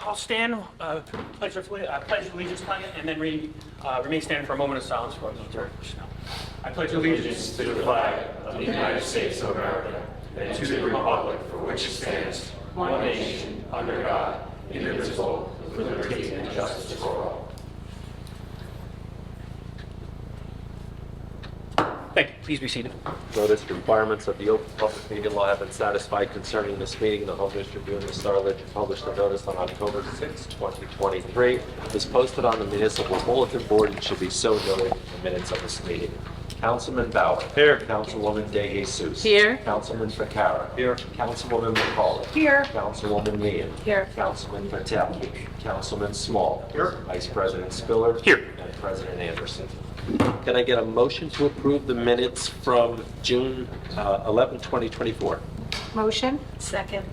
I'll stand, pledge allegiance, and then remain standing for a moment of silence for the church. I pledge allegiance to the flag of the United States of America and to the republic for which it stands, one nation, under God, indivisible, with liberty and justice for all. Thank you. Please be seated. Notice requirements of the open public meeting law have been satisfied concerning this meeting. The Home News Tribune and the Star Ledger published a notice on October 6, 2023. It is posted on the municipal bulletin board and should be so noted in the minutes of this meeting. Councilman Bauer. Here. Councilwoman De Jesus. Here. Councilman Ficarra. Here. Councilwoman McCauley. Here. Councilwoman Meehan. Here. Councilman Patel. Councilman Small. Here. Vice President Spiller. Here. And President Anderson. Can I get a motion to approve the minutes from June 11, 2024? Motion. Second.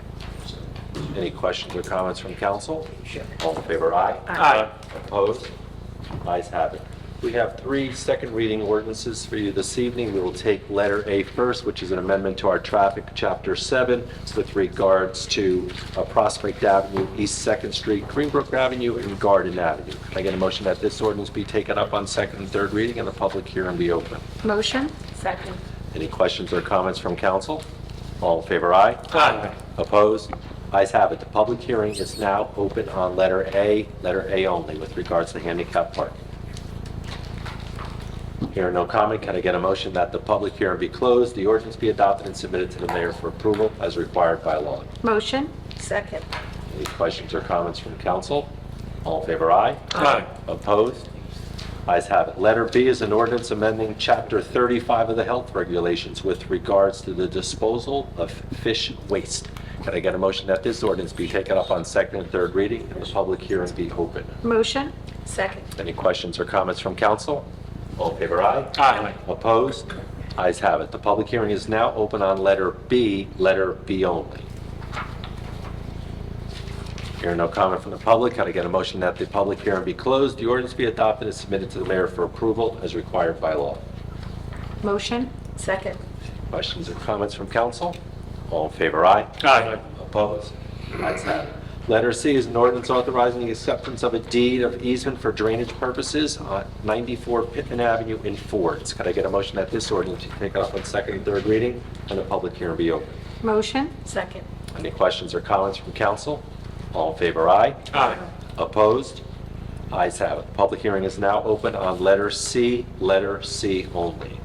Any questions or comments from council? All in favor, aye. Aye. Opposed? Ayes have it. We have 3 second reading ordinances for you this evening. We will take letter A first, which is an amendment to our traffic, chapter 7, with regards to Prospect Avenue, East 2nd Street, Greenbrook Avenue, and Garden Avenue. Can I get a motion that this ordinance be taken up on second and third reading and the public hearing be open? Motion. Second. Any questions or comments from council? All in favor, aye. Aye. Opposed? Ayes have it. The public hearing is now open on letter A only, with regards to handicap parking. Hearing no comment, can I get a motion that the public hearing be closed, the ordinance be adopted and submitted to the mayor for approval as required by law? Motion. Second. Any questions or comments from council? All in favor, aye. Aye. Opposed? Ayes have it. Letter B is an ordinance amending Chapter 35 of the health regulations with regards to the disposal of fish waste. Can I get a motion that this ordinance be taken up on second and third reading and the public hearing be open? Motion. Second. Any questions or comments from council? All in favor, aye. Aye. Opposed? Ayes have it. The public hearing is now open on letter B only. Hearing no comment from the public, can I get a motion that the public hearing be closed, the ordinance be adopted and submitted to the mayor for approval as required by law? Motion. Second. Questions or comments from council? All in favor, aye. Aye. Opposed? Ayes have it. Letter C is an ordinance authorizing the acceptance of a deed of easement for drainage purposes on 94 Pittman Avenue in Fords. Could I get a motion that this ordinance be taken up on second and third reading and the public hearing be open? Motion. Second. Any questions or comments from council? All in favor, aye. Aye. Opposed? Ayes have it. The public hearing is now open on letter C only.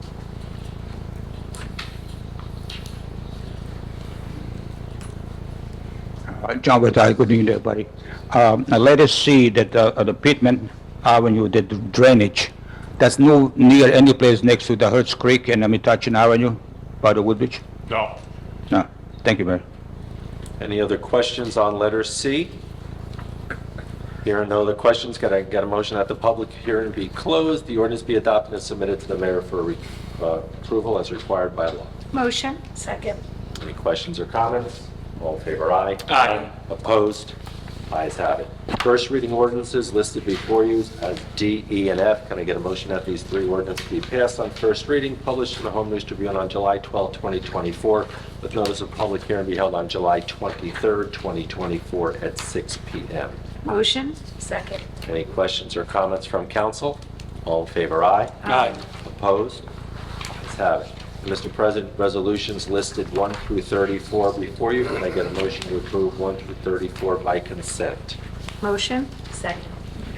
John Bethel, good evening, everybody. Let us see that the Pittman Avenue, the drainage, that's no near any place next to the Hertz Creek and Metuchen Avenue by the Woodbridge? No. No. Thank you, Mayor. Any other questions on letter C? Hearing no other questions, can I get a motion that the public hearing be closed, the ordinance be adopted and submitted to the mayor for approval as required by law? Motion. Second. Any questions or comments? All in favor, aye. Aye. Opposed? Ayes have it. First reading ordinances listed before you as D, E, and F. Can I get a motion that these 3 ordinances be passed on first reading, published in the Home News Tribune on July 12, 2024, with notice of public hearing be held on July 23, 2024 at 6 p.m.? Motion. Second. Any questions or comments from council? All in favor, aye. Aye. Opposed? Ayes have it. Mr. President, resolutions listed 1 through 34 before you. Can I get a motion to approve 1 through 34 by consent? Motion. Second.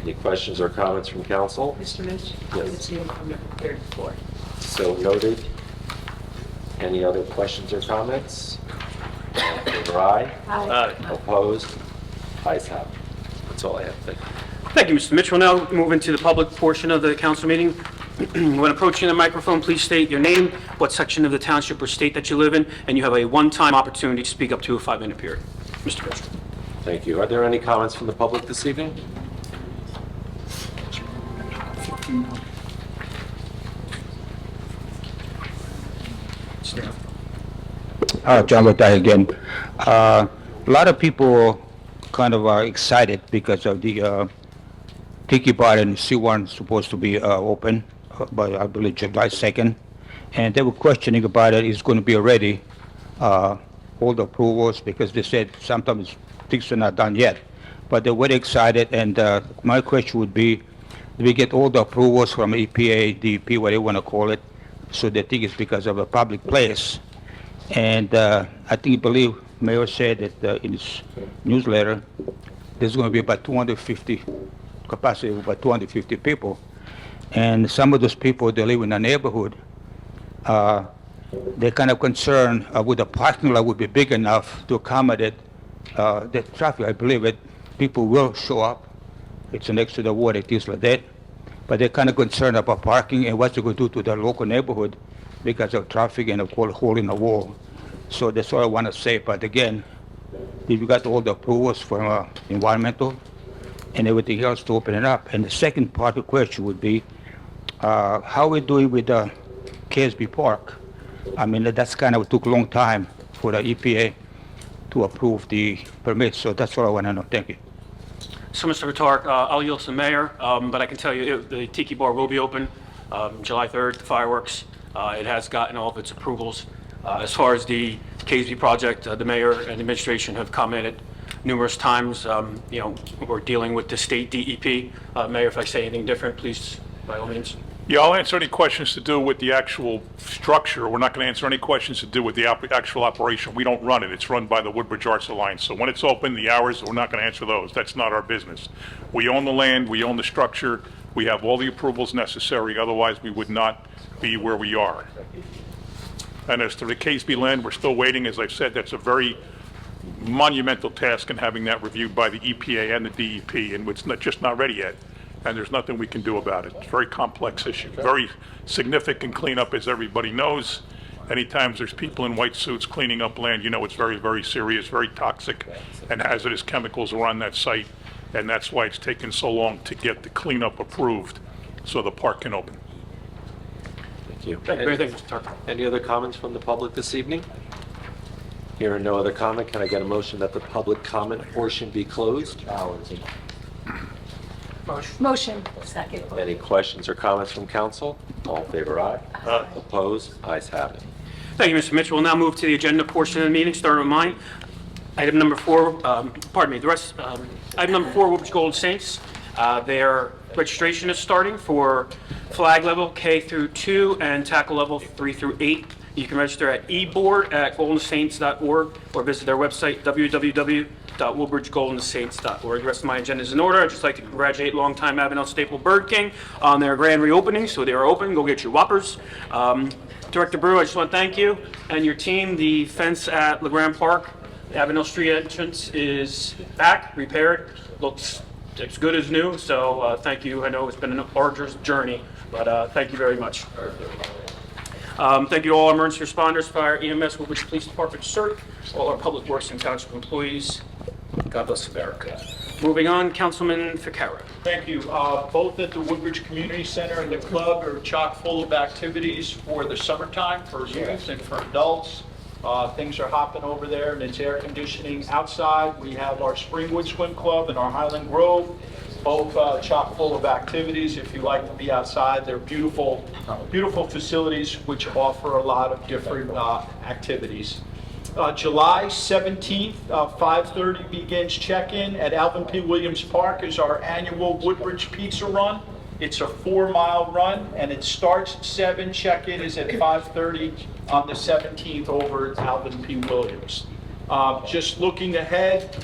Any questions or comments from council? Mr. Mitch? Yes. It's you on the third floor. So noted. Any other questions or comments? All in favor, aye. Aye. Opposed? Ayes have it. That's all I have. Thank you. Thank you, Mr. Mitch. We'll now move into the public portion of the council meeting. When approaching the microphone, please state your name, what section of the township or state that you live in, and you have a one-time opportunity to speak up to a 5-minute period. Mr. Mitch. Thank you. Are there any comments from the public this evening? John Bethel again. A lot of people kind of are excited because of the Tiki Bar and C1 supposed to be open by, I believe, July 2nd. And they were questioning about it. It's going to be ready, all the approvals, because they said sometimes things are not done yet. but they're very excited. And my question would be, do we get all the approvals from EPA, DEP, whatever you want to call it, so they think it's because of a public place? And I believe Mayor said that in his newsletter, there's going to be about 250, capacity of about 250 people. And some of those people, they live in a neighborhood. They're kind of concerned would the parking lot would be big enough to accommodate the traffic. I believe that people will show up. It's next to the water, things like that. But they're kind of concerned about parking and what's it going to do to the local neighborhood because of traffic and a hole in the wall. So that's all I want to say. But again, if you got all the approvals from environmental and everything else to open it up. And the second part of the question would be, how are we doing with KSB Park? I mean, that's kind of took a long time for the EPA to approve the permit. So that's all I want to know. Thank you. So, Mr. Vitark, I'll yield to the mayor, but I can tell you the Tiki Bar will be open July 3rd, the fireworks. It has gotten all of its approvals. As far as the KSB project, the mayor and administration have commented numerous times. We're dealing with the state DEP. Mayor, if I say anything different, please, by all means. Yeah, I'll answer any questions to do with the actual structure. We're not going to answer any questions to do with the actual operation. We don't run it. It's run by the Woodbridge Arts Alliance. So when it's open, the hours, we're not going to answer those. That's not our business. We own the land. We own the structure. We have all the approvals necessary. Otherwise, we would not be where we are. And as to the KSB land, we're still waiting. As I've said, that's a very monumental task in having that reviewed by the EPA and the DEP, and it's just not ready yet. And there's nothing we can do about it. It's a very complex issue, very significant cleanup, as everybody knows. Anytime there's people in white suits cleaning up land, it's very, very serious, very toxic, and hazardous chemicals are on that site. And that's why it's taken so long to get the cleanup approved so the park can open. Thank you. Thank you, Mr. Vitark. Any other comments from the public this evening? Hearing no other comment, can I get a motion that the public comment portion be closed? Motion. Second. Any questions or comments from council? All in favor, aye. Opposed? Ayes have it. Thank you, Mr. Mitchell. We'll now move to the agenda portion of the meeting, starting with mine. Item number 4, item number 4, Woodbridge Golden Saints. Their registration is starting for flag level K through 2 and tackle level 3 through 8. You can register at eboard@goldensaints.org or visit their website, www.woodbridgegoldensaints.org. The rest of my agenda is in order. I'd just like to congratulate longtime Avenel Staple Bird King on their grand reopening. So they are open. Go get your Whoppers. Director Brew, I just want to thank you and your team. The fence at LeGrand Park, the Avenel Street entrance is back, repaired. Looks as good as new. So thank you. I know it's been an arduous journey, but thank you very much. Thank you to all our emergency responders, fire, EMS, Woodbridge Police Department, CERT, all our public works and township employees. God bless America. Moving on, Councilman Ficarra. Thank you. Both at the Woodbridge Community Center and the club are chock full of activities for the summertime, for youth and for adults. Things are hopping over there and it's air conditioning outside. We have our Springwood Swim Club and our Highland Grove, both chock full of activities. If you like to be outside, they're beautiful, beautiful facilities which offer a lot of different activities. July 17th, 5:30 begins check-in at Alvin P. Williams Park is our annual Woodbridge Pizza Run. It's a 4-mile run and it starts at 7. Check-in is at 5:30 on the 17th over at Alvin P. Williams. Just looking ahead,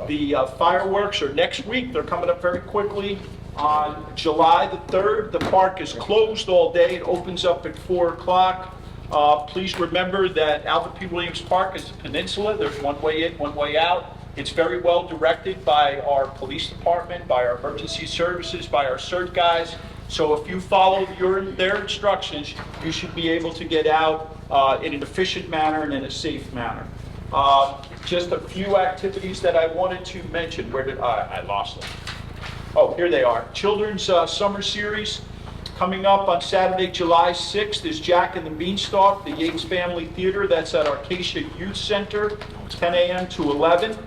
the fireworks are next week. They're coming up very quickly. On July the 3rd, the park is closed all day. It opens up at 4 o'clock. Please remember that Alvin P. Williams Park is a peninsula. There's one way in, one way out. It's very well directed by our police department, by our emergency services, by our CERT guys. So if you follow their instructions, you should be able to get out in an efficient manner and in a safe manner. Just a few activities that I wanted to mention. Where did I lost them? Oh, here they are. Children's Summer Series. Coming up on Saturday, July 6th is Jack and the Beanstalk, the Yates Family Theater. That's at Arcacia Youth Center, 10 a.m. to 11.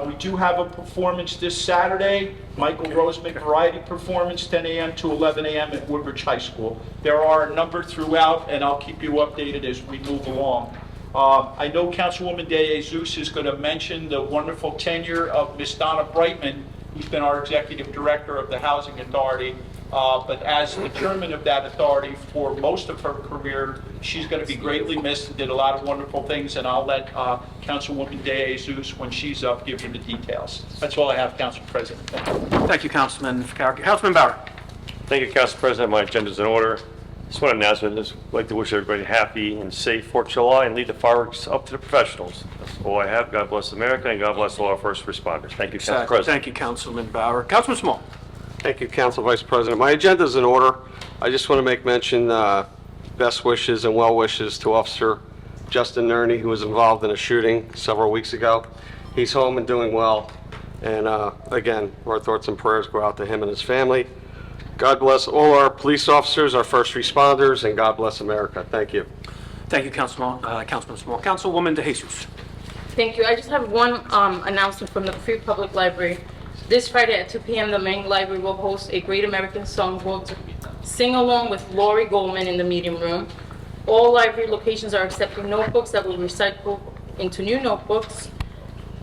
We do have a performance this Saturday, Michael Roseman Variety Performance, 10 a.m. to 11 a.m. at Woodbridge High School. There are a number throughout, and I'll keep you updated as we move along. I know Councilwoman De Jesus is going to mention the wonderful tenure of Miss Donna Brightman, who's been our executive director of the Housing Authority. But as the chairman of that authority for most of her career, she's going to be greatly missed and did a lot of wonderful things. And I'll let Councilwoman De Jesus, when she's up, give you the details. That's all I have, Council President. Thank you. Thank you, Councilman Ficarra. Councilman Bauer. Thank you, Council President. My agenda's in order. Just one announcement. I'd like to wish everybody a happy and safe 4th of July and leave the fireworks up to the professionals. That's all I have. God bless America and God bless all our first responders. Thank you, Council President. Thank you, Councilman Bauer. Councilman Small. Thank you, Council Vice President. My agenda is in order. I just want to make mention, best wishes and well wishes to Officer Justin Nerney, who was involved in a shooting several weeks ago. He's home and doing well. And again, our thoughts and prayers go out to him and his family. God bless all our police officers, our first responders, and God bless America. Thank you. Thank you, Councilman Small. Councilwoman De Jesus. Thank you. I just have one announcement from the Free Public Library. This Friday at 2 p.m., the main library will host a Great American Songbook sing-along with Lori Goldman in the meeting room. All library locations are accepting notebooks that will recycle into new notebooks.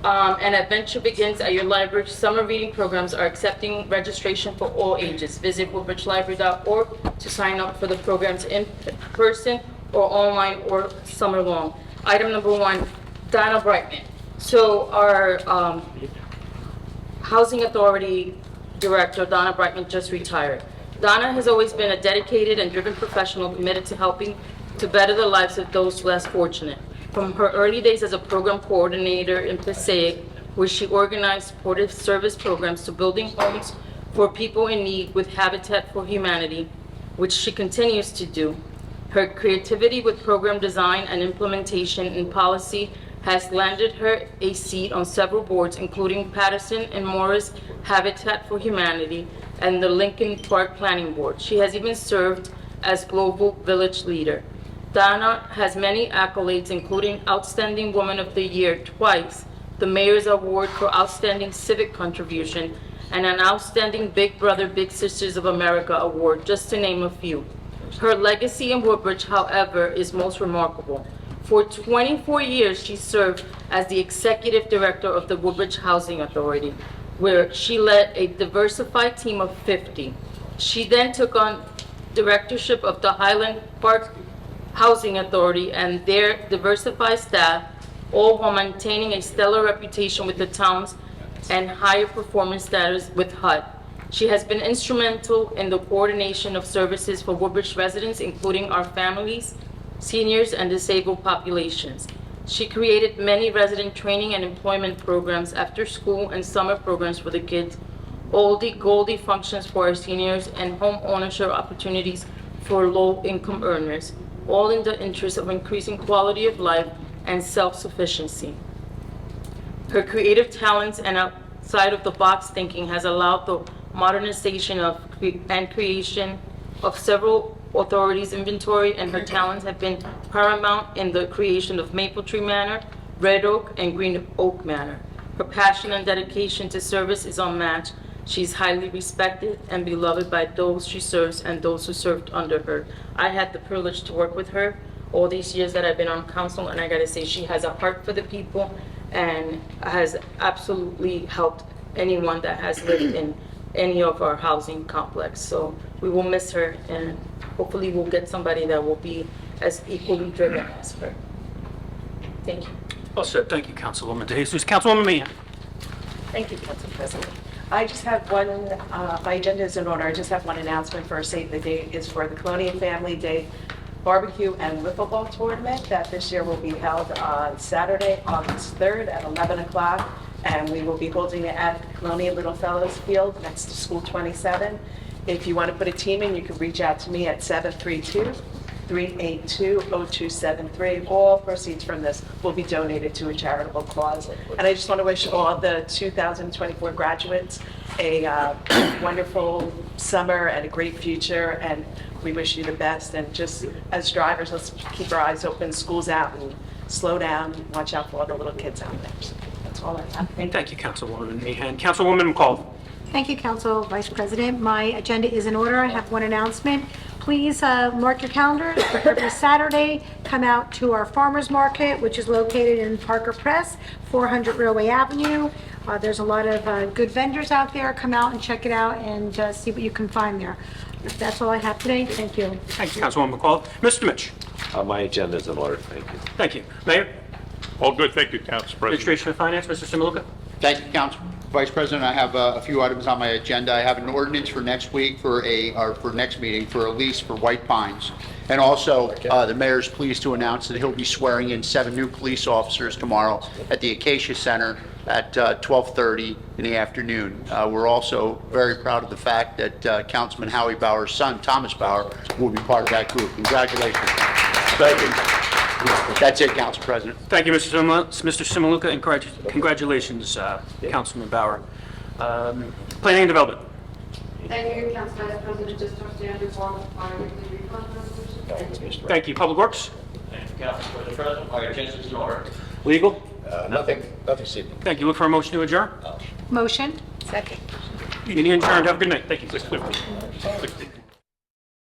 An adventure begins at your library. Summer reading programs are accepting registration for all ages. Visit woodbridgelibrary.org to sign up for the programs in person or online or summer long. Item number 1, Donna Brightman. So our Housing Authority Director, Donna Brightman, just retired. Donna has always been a dedicated and driven professional committed to helping to better the lives of those less fortunate. From her early days as a program coordinator in Passaic, where she organized supportive service programs, to building homes for people in need with Habitat for Humanity, which she continues to do. Her creativity with program design and implementation in policy has landed her a seat on several boards, including Patterson and Morris Habitat for Humanity and the Lincoln Park Planning Board. She has even served as Global Village Leader. Donna has many accolades, including Outstanding Woman of the Year twice, the Mayor's Award for Outstanding Civic Contribution, and an Outstanding Big Brother, Big Sisters of America Award, just to name a few. Her legacy in Woodbridge, however, is most remarkable. For 24 years, she served as the Executive Director of the Woodbridge Housing Authority, where she led a diversified team of 50. She then took on directorship of the Highland Park Housing Authority and their diversified staff, all while maintaining a stellar reputation with the towns and higher performance status with HUD. She has been instrumental in the coordination of services for Woodbridge residents, including our families, seniors, and disabled populations. She created many resident training and employment programs, after school and summer programs for the kids, oldie goldie functions for our seniors, and home ownership opportunities for low-income earners, all in the interest of increasing quality of life and self-sufficiency. Her creative talents and outside-of-the-box thinking has allowed the modernization and creation of several authorities' inventory, and her talents have been paramount in the creation of Maple Tree Manor, Red Oak, and Green Oak Manor. Her passion and dedication to service is unmatched. She's highly respected and beloved by those she serves and those who served under her. I had the privilege to work with her all these years that I've been on council, and I gotta say, she has a heart for the people and has absolutely helped anyone that has lived in any of our housing complex. So we will miss her, and hopefully we'll get somebody that will be as equally driven as her. Thank you. Well said. Thank you, Councilwoman De Jesus. Councilwoman Meehan. Thank you, Council President. I just have one, my agenda is in order. I just have one announcement for save the date. Is for the Colonial Family Day Barbecue and Wiffle Ball Tournament that this year will be held on Saturday, August 3rd at 11 o'clock. And we will be holding it at Colonial Little Fellows Field next to School 27. If you want to put a team in, you can reach out to me at 732-382-0273. All proceeds from this will be donated to a charitable cause. And I just want to wish all the 2024 graduates a wonderful summer and a great future. And we wish you the best. And just as drivers, let's keep our eyes open, school's out, and slow down, and watch out for all the little kids out there. So that's all I have. Thank you, Councilwoman Meehan. Councilwoman McCall. Thank you, Council Vice President. My agenda is in order. I have one announcement. please mark your calendars for every Saturday. Come out to our farmers market, which is located in Parker Press, 400 Railway Avenue. There's a lot of good vendors out there. Come out and check it out and see what you can find there. That's all I have today. Thank you. Thank you, Councilwoman McCall. Mr. Mitch? My agenda is in order, thank you. Thank you. Mayor? All good, thank you, Council President. Administration and Finance, Mr. Simaluka? Thank you, Council Vice President. I have a few items on my agenda. I have an ordinance for next week for next meeting for a lease for White Pines. And also, the mayor's pleased to announce that he'll be swearing in 7 new police officers tomorrow at the Acacia Center at 12:30 in the afternoon. We're also very proud of the fact that Councilman Howie Bauer's son, Thomas Bauer, will be part of that group. Congratulations. Thank you. That's it, Council President. Thank you, Mr. Simaluka, and congratulations, Councilman Bauer. Planning and Development. Thank you, Council Vice President. Just our standard form of bi-weekly refund resolution. Thank you. Public Works. Thank you, Council President. My agenda is in order. Legal. Nothing this evening. Thank you. Look for a motion to adjourn. Motion? Second. Meeting adjourned. Have a good night. Thank you. 6:50.